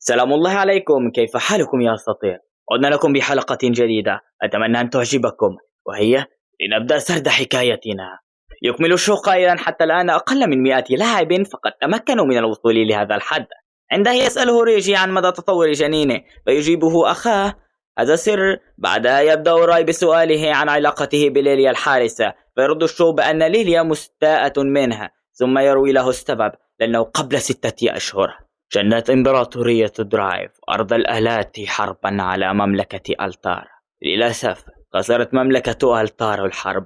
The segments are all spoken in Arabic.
سلام الله عليكم، كيف حالكم يا أساطير؟ عدنا لكم بحلقة جديدة أتمنى أن تعجبكم، وهي لنبدأ سرد حكايتنا. يكمل الشو قائلا: حتى الآن أقل من 100 لاعب فقد تمكنوا من الوصول لهذا الحد. عندها يسأله ريجي عن مدى تطور جنينه، فيجيبه أخاه: هذا سر. بعدها يبدأ راي بسؤاله عن علاقته بليليا الحارسة، فيرد الشو بأن ليليا مستاءة منها، ثم يروي له السبب: لأنه قبل 6 أشهر جنت إمبراطورية درايف أرض الآلات حربا على مملكة ألتار. للأسف خسرت مملكة ألتار الحرب،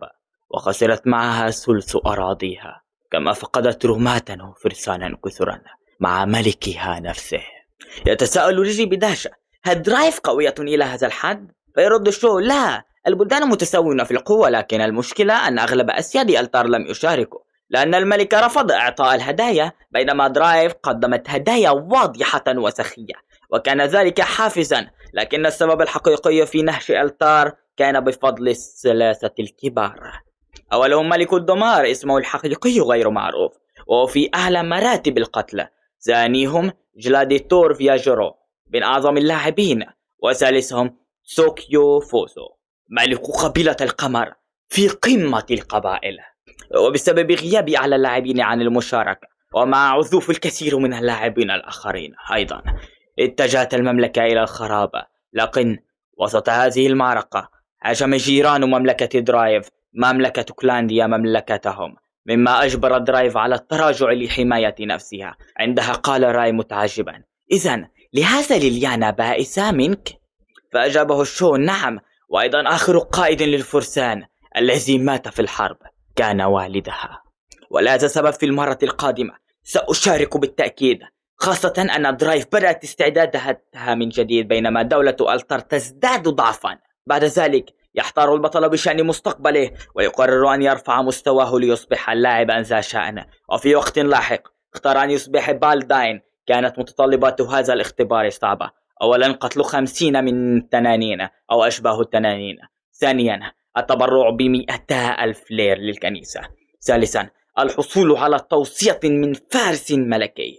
وخسرت معها ثلث أراضيها، كما فقدت رماة وفرسانا كثرا مع ملكها نفسه. يتساءل ريجي بدهشة: هل درايف قوية إلى هذا الحد؟ فيرد الشو: لا، البلدان متساويون في القوة، لكن المشكلة أن أغلب أسياد ألتار لم يشاركوا، لأن الملك رفض إعطاء الهدايا، بينما درايف قدمت هدايا واضحة وسخية، وكان ذلك حافزا. لكن السبب الحقيقي في نهش ألتار كان بفضل الثلاثة الكبار. أولهم ملك الدمار اسمه الحقيقي غير معروف، وهو في أعلى مراتب القتل. ثانيهم جلاديتور فياجرو من أعظم اللاعبين، وثالثهم سوكيو فوسو ملك قبيلة القمر في قمة القبائل. وبسبب غياب أعلى اللاعبين عن المشاركة، ومع عزوف الكثير من اللاعبين الآخرين أيضا، اتجهت المملكة إلى الخراب. لكن وسط هذه المعركة هاجم جيران مملكة درايف مملكة كلانديا مملكتهم، مما أجبر درايف على التراجع لحماية نفسها. عندها قال راي متعجبا: إذن لهذا ليليانا بائسة منك؟ فأجابه الشو: نعم، وأيضا آخر قائد للفرسان الذي مات في الحرب كان والدها. ولا سبب في المرة القادمة سأشارك بالتأكيد، خاصة أن درايف بدأت استعدادها من جديد، بينما دولة ألتر تزداد ضعفا. بعد ذلك يحتار البطل بشأن مستقبله، ويقرر أن يرفع مستواه ليصبح لاعبا ذا شأن. وفي وقت لاحق اختار أن يصبح بالداين. كانت متطلبات هذا الاختبار صعبة: أولا قتل 50 من التنانين أو أشباه التنانين. ثانيا التبرع ب200,000 لير للكنيسة. ثالثا الحصول على توصية من فارس ملكي.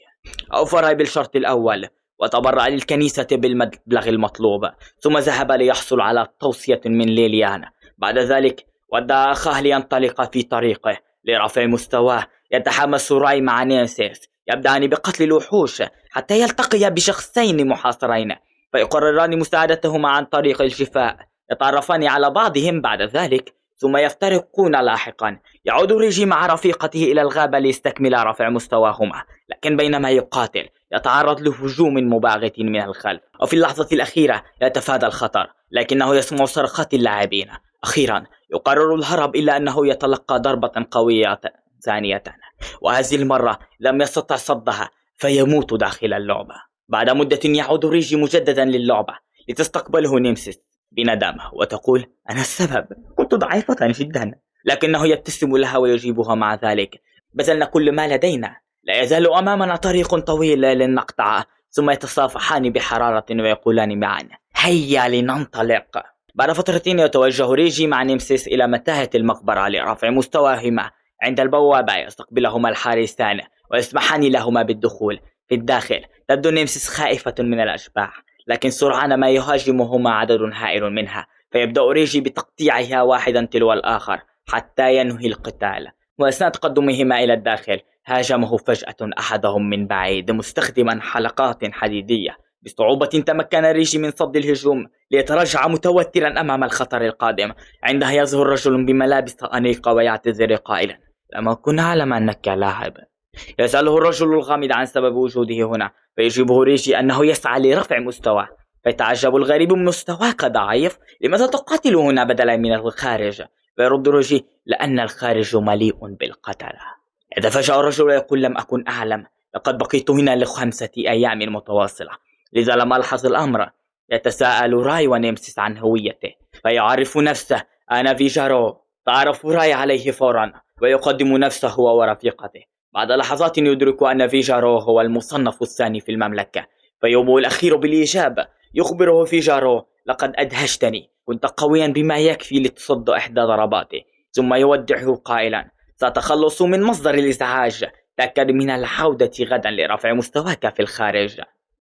أوفر بالشرط الأول وتبرع للكنيسة بالمبلغ المطلوب، ثم ذهب ليحصل على توصية من ليليانا. بعد ذلك ودع أخاه لينطلق في طريقه لرفع مستواه. يتحمس راي مع نينسيس، يبدأان بقتل الوحوش حتى يلتقيا بشخصين محاصرين، فيقرران مساعدتهما عن طريق الشفاء. يتعرفان على بعضهم بعد ذلك، ثم يفترقون لاحقا. يعود ريجي مع رفيقته إلى الغابة ليستكمل رفع مستواهما، لكن بينما يقاتل يتعرض لهجوم مباغت من الخلف، وفي اللحظة الأخيرة يتفادى الخطر، لكنه يسمع صرخات اللاعبين. أخيرا يقرر الهرب، إلا أنه يتلقى ضربة قوية ثانية، وهذه المرة لم يستطع صدها، فيموت داخل اللعبة. بعد مدة يعود ريجي مجددا للعبة لتستقبله نيمسيس بندامة وتقول: أنا السبب، كنت ضعيفة جدا. لكنه يبتسم لها ويجيبها: مع ذلك بذلنا كل ما لدينا، لا يزال أمامنا طريق طويل لنقطعه. ثم يتصافحان بحرارة ويقولان معا: هيا لننطلق. بعد فترة يتوجه ريجي مع نيمسيس إلى متاهة المقبرة لرفع مستواهما. عند البوابة يستقبلهما الحارسان ويسمحان لهما بالدخول. في الداخل تبدو نيمسيس خائفة من الأشباح، لكن سرعان ما يهاجمهما عدد هائل منها، فيبدأ ريجي بتقطيعها واحدا تلو الآخر حتى ينهي القتال. وأثناء تقدمهما إلى الداخل هاجمه فجأة أحدهم من بعيد مستخدما حلقات حديدية. بصعوبة تمكن ريجي من صد الهجوم ليتراجع متوترا أمام الخطر القادم. عندها يظهر رجل بملابس أنيقة ويعتذر قائلا: لم أكن أعلم أنك لاعب. يسأله الرجل الغامض عن سبب وجوده هنا، فيجيبه ريجي أنه يسعى لرفع مستواه. فيتعجب الغريب: مستواك ضعيف، لماذا تقاتل هنا بدلا من الخارج؟ فيرد ريجي: لأن الخارج مليء بالقتلة. يتفاجأ الرجل ويقول: لم أكن أعلم، لقد بقيت هنا ل5 أيام متواصلة، لذا لم ألحظ الأمر. يتساءل راي ونيمسيس عن هويته، فيعرف نفسه: أنا فيجارو. تعرف راي عليه فورا ويقدم نفسه هو ورفيقته. بعد لحظات يدرك أن فيجارو هو المصنف الثاني في المملكة، فيومه الأخير بالإجابة. يخبره فيجارو: لقد أدهشتني، كنت قويا بما يكفي لتصد إحدى ضرباته. ثم يودعه قائلا: سأتخلص من مصدر الإزعاج، تأكد من العودة غدا لرفع مستواك في الخارج.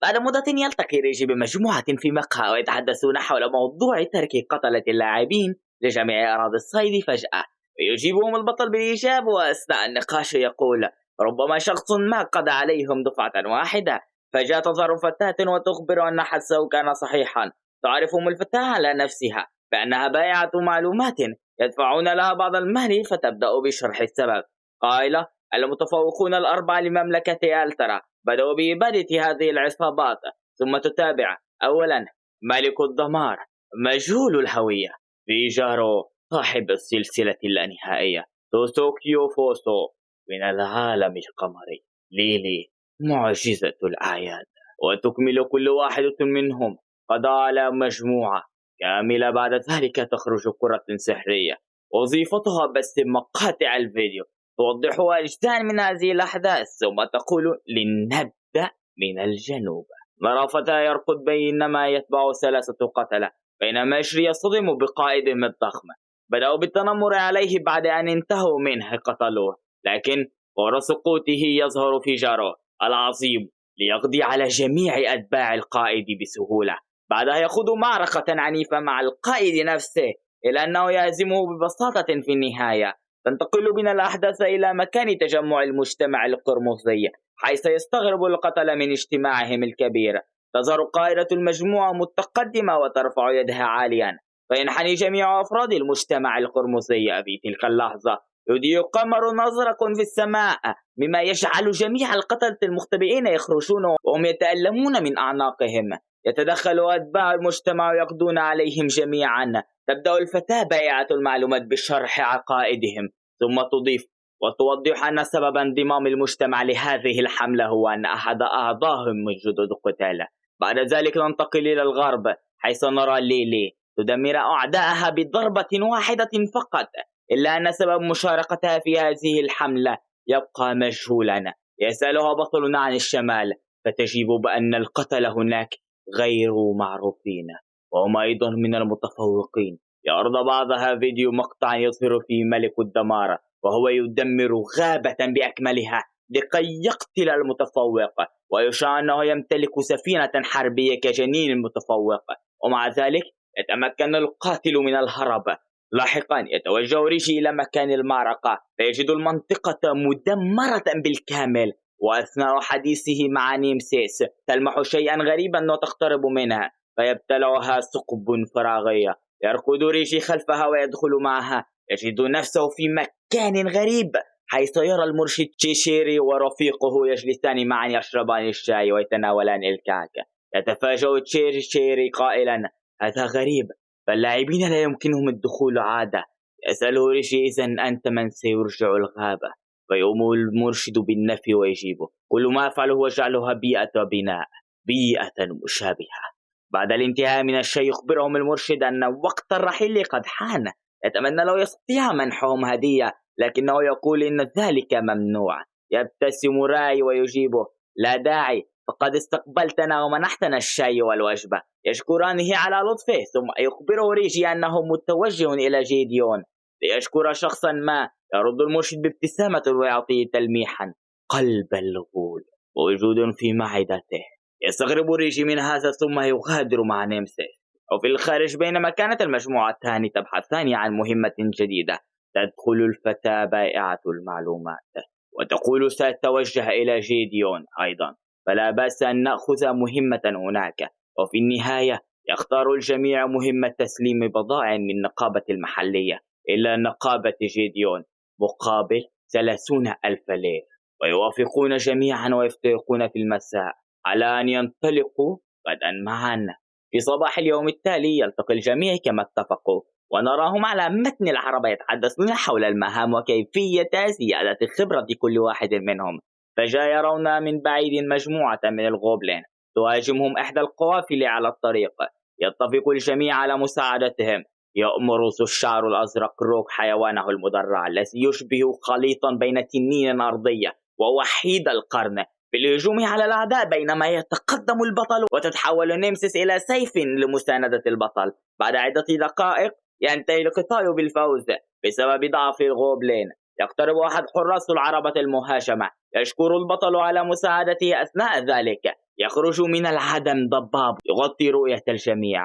بعد مدة يلتقي ريجي بمجموعة في مقهى ويتحدثون حول موضوع ترك قتلة اللاعبين لجميع أراضي الصيد فجأة، ويجيبهم البطل بالإجابة، وأثناء النقاش يقول ربما شخص ما قضى عليهم دفعة واحدة. فجأة تظهر فتاة وتخبر أن حدسه كان صحيحا. تعرفهم الفتاة على نفسها بأنها بائعة معلومات يدفعون لها بعض المال، فتبدأ بشرح السبب قائلة المتفوقون الأربعة لمملكة ألترا بدأوا بإبادة هذه العصابات، ثم تتابع أولا ملك الدمار مجهول الهوية فيجارو صاحب السلسلة اللانهائية توسوكيو فوسو من العالم القمري ليلي معجزة الأعياد، وتكمل كل واحدة منهم قضاء على مجموعة كاملة. بعد ذلك تخرج كرة سحرية وظيفتها بس مقاطع الفيديو توضح أجزاء من هذه الأحداث، ثم تقول لنبدأ من الجنوب. نرى فتى يركض بينما يتبع ثلاثة قتلة، بينما يشري يصطدم بقائدهم الضخم. بدأوا بالتنمر عليه، بعد أن انتهوا منه قتلوه، لكن فور سقوطه يظهر فيجارو العظيم ليقضي على جميع أتباع القائد بسهولة. بعدها يخوض معركة عنيفة مع القائد نفسه إلى أنه يهزمه ببساطة في النهاية. تنتقل بنا الأحداث إلى مكان تجمع المجتمع القرمزي، حيث يستغرب القتلة من اجتماعهم الكبير. تظهر قائدة المجموعة متقدمة وترفع يدها عاليا، فينحني جميع أفراد المجتمع القرمزي. في تلك اللحظة يضيء قمر أزرق في السماء، مما يجعل جميع القتلة المختبئين يخرجون وهم يتألمون من أعناقهم. يتدخل أتباع المجتمع ويقضون عليهم جميعا. تبدأ الفتاة بائعة المعلومات بشرح عقائدهم، ثم تضيف وتوضح أن سبب انضمام المجتمع لهذه الحملة هو أن أحد أعضائهم من جدد قتال. بعد ذلك ننتقل إلى الغرب، حيث نرى ليلي تدمر أعداءها بضربة واحدة فقط، إلا أن سبب مشاركتها في هذه الحملة يبقى مجهولا. يسألها بطلنا عن الشمال، فتجيب بأن القتل هناك غير معروفين، وهم أيضا من المتفوقين. يعرض بعضها فيديو مقطع يظهر فيه ملك الدمار وهو يدمر غابة بأكملها لكي يقتل المتفوق، ويشاع أنه يمتلك سفينة حربية كجنين المتفوق، ومع ذلك يتمكن القاتل من الهرب. لاحقا يتوجه ريشي إلى مكان المعركة، فيجد المنطقة مدمرة بالكامل، وأثناء حديثه مع نيمسيس تلمح شيئا غريبا وتقترب منها، فيبتلعها ثقب فراغية. يركض ريشي خلفها ويدخل معها، يجد نفسه في مكان غريب، حيث يرى المرشد تشيشيري ورفيقه يجلسان معا يشربان الشاي ويتناولان الكعك. يتفاجأ تشيشيري قائلا هذا غريب، فاللاعبين لا يمكنهم الدخول عادة. يسأله ريشي إذن أنت من سيرجع الغابة؟ فيقوم المرشد بالنفي ويجيبه كل ما أفعله هو جعلها بيئة بناء، بيئة مشابهة. بعد الانتهاء من الشيء يخبرهم المرشد أن وقت الرحيل قد حان. يتمنى لو يستطيع منحهم هدية، لكنه يقول إن ذلك ممنوع. يبتسم راي ويجيبه لا داعي، فقد استقبلتنا ومنحتنا الشاي والوجبة. يشكرانه على لطفه، ثم يخبره ريجي أنه متوجه إلى جيديون ليشكر شخصا ما. يرد المرشد بابتسامة ويعطيه تلميحا قلب الغول موجود في معدته. يستغرب ريجي من هذا، ثم يغادر مع نيمسيس. وفي الخارج، بينما كانت المجموعتان تبحثان عن مهمة جديدة، تدخل الفتاة بائعة المعلومات وتقول سأتوجه إلى جيديون أيضا، فلا بأس أن نأخذ مهمة هناك. وفي النهاية يختار الجميع مهمة تسليم بضائع من النقابة المحلية إلى نقابة جيديون مقابل 30,000 لير، ويوافقون جميعا ويفترقون في المساء على أن ينطلقوا غدا معا. في صباح اليوم التالي يلتقي الجميع كما اتفقوا، ونراهم على متن العربة يتحدثون حول المهام وكيفية زيادة خبرة كل واحد منهم. فجاء يرون من بعيد مجموعة من الغوبلين تهاجمهم إحدى القوافل على الطريق. يتفق الجميع على مساعدتهم. يأمر ذو الشعر الأزرق روك حيوانه المدرع الذي يشبه خليطا بين تنين أرضية ووحيد القرن بالهجوم على الأعداء، بينما يتقدم البطل وتتحول نيمسيس إلى سيف لمساندة البطل. بعد عدة دقائق ينتهي القتال بالفوز بسبب ضعف الغوبلين. يقترب أحد حراس العربة المهاجمة، يشكر البطل على مساعدته أثناء ذلك، يخرج من العدم ضباب يغطي رؤية الجميع.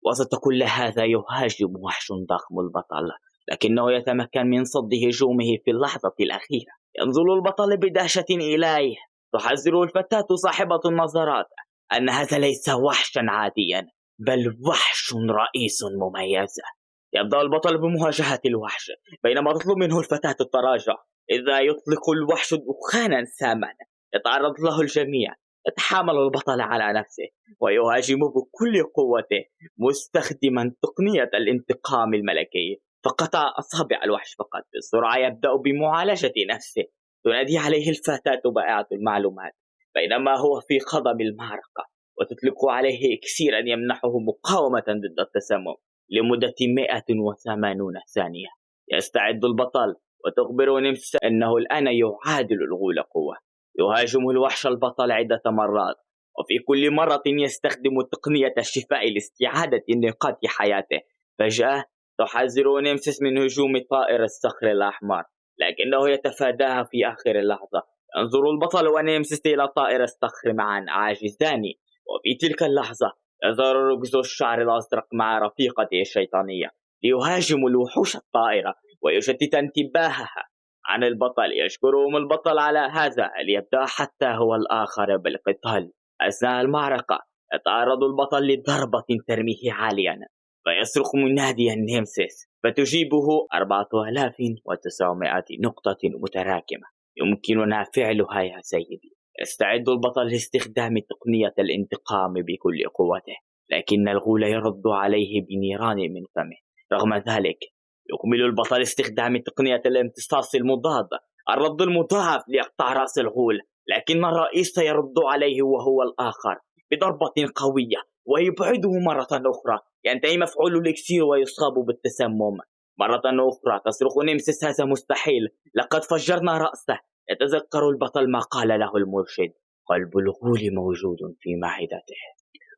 وسط كل هذا يهاجم وحش ضخم البطل، لكنه يتمكن من صد هجومه في اللحظة الأخيرة. ينظر البطل بدهشة إليه. تحذر الفتاة صاحبة النظرات أن هذا ليس وحشا عاديا، بل وحش رئيس مميز. يبدأ البطل بمواجهة الوحش، بينما تطلب منه الفتاة التراجع. إذا يطلق الوحش دخانا ساما يتعرض له الجميع. يتحامل البطل على نفسه ويهاجم بكل قوته، مستخدما تقنية الانتقام الملكي. فقطع أصابع الوحش فقط. بسرعة يبدأ بمعالجة نفسه. تنادي عليه الفتاة بائعة المعلومات بينما هو في خضم المعركة، وتطلق عليه إكسيرا يمنحه مقاومة ضد التسمم لمدة 180 ثانية. يستعد البطل وتخبر نيمس أنه الآن يعادل الغول قوة. يهاجم الوحش البطل عدة مرات، وفي كل مرة يستخدم تقنية الشفاء لاستعادة نقاط حياته. فجأة تحذر نيمسيس من هجوم طائر الصخر الأحمر، لكنه يتفاداها في آخر اللحظة. ينظر البطل ونيمسيس إلى طائر الصخر معا عاجزان، وفي تلك اللحظة يظهر رجز الشعر الأزرق مع رفيقته الشيطانية ليهاجم الوحوش الطائرة ويشتت انتباهها عن البطل. يشكرهم البطل على هذا ليبدأ حتى هو الآخر بالقتال. أثناء المعركة يتعرض البطل لضربة ترميه عاليا، فيصرخ مناديا نيمسيس، فتجيبه 4900 نقطة متراكمة. يمكننا فعلها يا سيدي. يستعد البطل لاستخدام تقنية الانتقام بكل قوته، لكن الغول يرد عليه بنيران من فمه. رغم ذلك يكمل البطل استخدام تقنية الامتصاص المضاد، الرد المضاعف ليقطع رأس الغول، لكن الرئيس يرد عليه وهو الآخر بضربة قوية ويبعده مرة أخرى. ينتهي مفعول الإكسير ويصاب بالتسمم. مرة أخرى تصرخ نيمسيس هذا مستحيل، لقد فجرنا رأسه. يتذكر البطل ما قال له المرشد: قلب الغول موجود في معدته،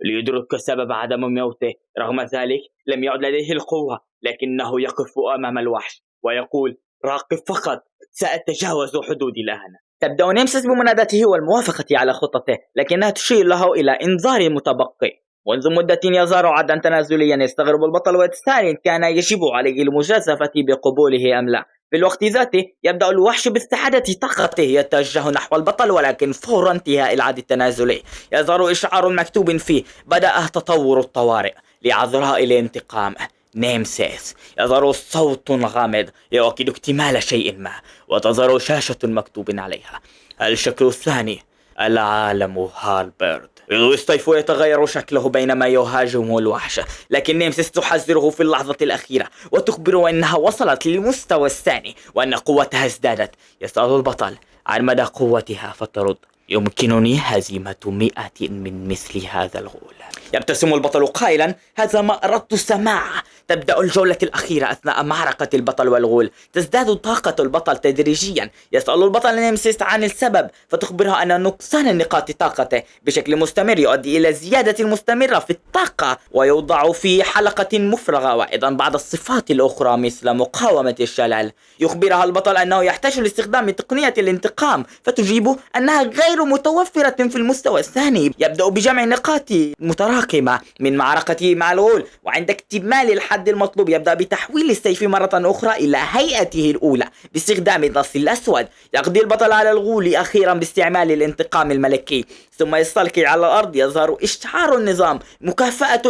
ليدرك سبب عدم موته. رغم ذلك لم يعد لديه القوة، لكنه يقف أمام الوحش ويقول: راقب فقط، سأتجاوز حدودي الآن. تبدأ نيمسيس بمنادته والموافقة على خطته، لكنها تشير له إلى إنذار متبقي. منذ مدة يظهر عدا تنازليا. يستغرب البطل ويتساءل إن كان يجب عليه المجازفة بقبوله أم لا. في الوقت ذاته يبدأ الوحش باستعادة طاقته. يتوجه نحو البطل، ولكن فور انتهاء العد التنازلي يظهر إشعار مكتوب فيه: بدأ تطور الطوارئ لعذراء الانتقام نيمسيس. يظهر صوت غامض يؤكد اكتمال شيء ما، وتظهر شاشة مكتوب عليها: الشكل الثاني، العالم هالبرد. يضوي السيف ويتغير شكله بينما يهاجمه الوحش، لكن نيمسيس تحذره في اللحظة الأخيرة وتخبره أنها وصلت للمستوى الثاني وأن قوتها ازدادت. يسأل البطل عن مدى قوتها فترد: يمكنني هزيمة 100 من مثل هذا الغول. يبتسم البطل قائلا: هذا ما أردت سماعه. تبدأ الجولة الأخيرة أثناء معركة البطل والغول. تزداد طاقة البطل تدريجيا. يسأل البطل نيمسيس عن السبب، فتخبرها أن نقصان نقاط طاقته بشكل مستمر يؤدي إلى زيادة مستمرة في الطاقة، ويوضع في حلقة مفرغة، وأيضا بعض الصفات الأخرى مثل مقاومة الشلل. يخبرها البطل أنه يحتاج لاستخدام تقنية الانتقام، فتجيب أنها غير متوفرة في المستوى الثاني. يبدأ بجمع نقاط متراكمة من معركته مع الغول، وعند اكتمال الحد المطلوب يبدأ بتحويل السيف مرة أخرى إلى هيئته الأولى باستخدام النص الأسود. يقضي البطل على الغول أخيرا باستعمال الانتقام الملكي، ثم يستلقي على الأرض. يظهر إشعار النظام: مكافأة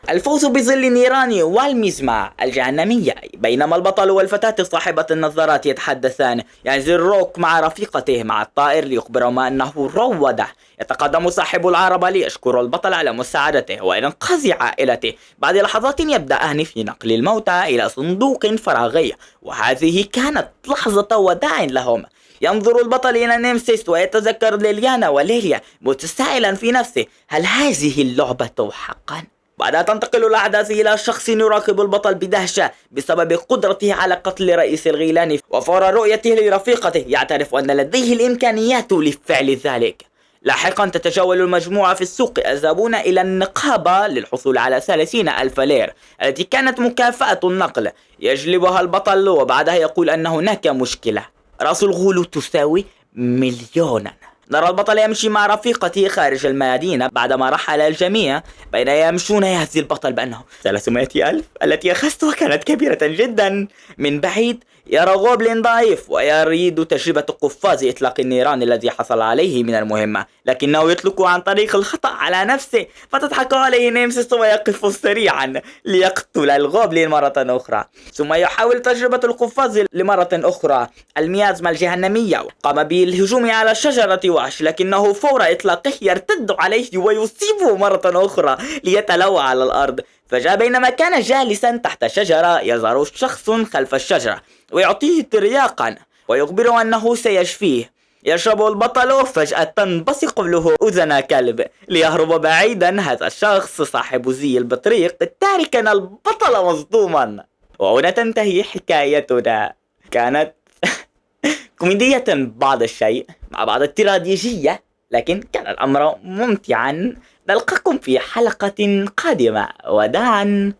الفوز بظل النيران والمزمع الجهنمية. بينما البطل والفتاة صاحبة النظارات يتحدثان، ينزل روك مع رفيقته مع الطائر ليخبرهما أنه روده. يتقدم صاحب العربة ليشكر البطل على مساعدته وإنقاذ عائلته. بعد لحظات يبدأان في نقل الموتى إلى صندوق فراغي، وهذه كانت لحظة وداع لهم. ينظر البطل إلى نيمسيس ويتذكر ليليانا وليليا، متسائلا في نفسه: هل هذه اللعبة حقا؟ بعدها تنتقل الأحداث إلى شخص يراقب البطل بدهشة بسبب قدرته على قتل رئيس الغيلان، وفور رؤيته لرفيقته يعترف أن لديه الإمكانيات لفعل ذلك. لاحقا تتجول المجموعة في السوق يذهبون إلى النقابة للحصول على 30,000 لير التي كانت مكافأة النقل. يجلبها البطل وبعدها يقول أن هناك مشكلة: رأس الغول تساوي 1,000,000. نرى البطل يمشي مع رفيقته خارج المدينة بعدما رحل الجميع. بين يمشون يهزي البطل بأنه 300 ألف التي أخذتها كانت كبيرة جدا. من بعيد يرى غوبلين ضعيف ويريد تجربة قفاز إطلاق النيران الذي حصل عليه من المهمة، لكنه يطلق عن طريق الخطأ على نفسه، فتضحك عليه نيمسيس ويقف سريعا ليقتل الغوبلين مرة أخرى. ثم يحاول تجربة القفاز لمرة أخرى. الميازما الجهنمية قام بالهجوم على الشجرة وحش، لكنه فور إطلاقه يرتد عليه ويصيبه مرة أخرى ليتلوى على الأرض. فجاء بينما كان جالسا تحت شجرة يظهر شخص خلف الشجرة ويعطيه ترياقا ويخبره أنه سيشفيه. يشرب البطل، فجأة تنبصق له أذن كلب ليهرب بعيدا هذا الشخص صاحب زي البطريق تاركا البطل مصدوما. وهنا تنتهي حكايتنا. كانت كوميدية بعض الشيء مع بعض التراجيدية، لكن كان الأمر ممتعا. نلقاكم في حلقة قادمة. وداعا.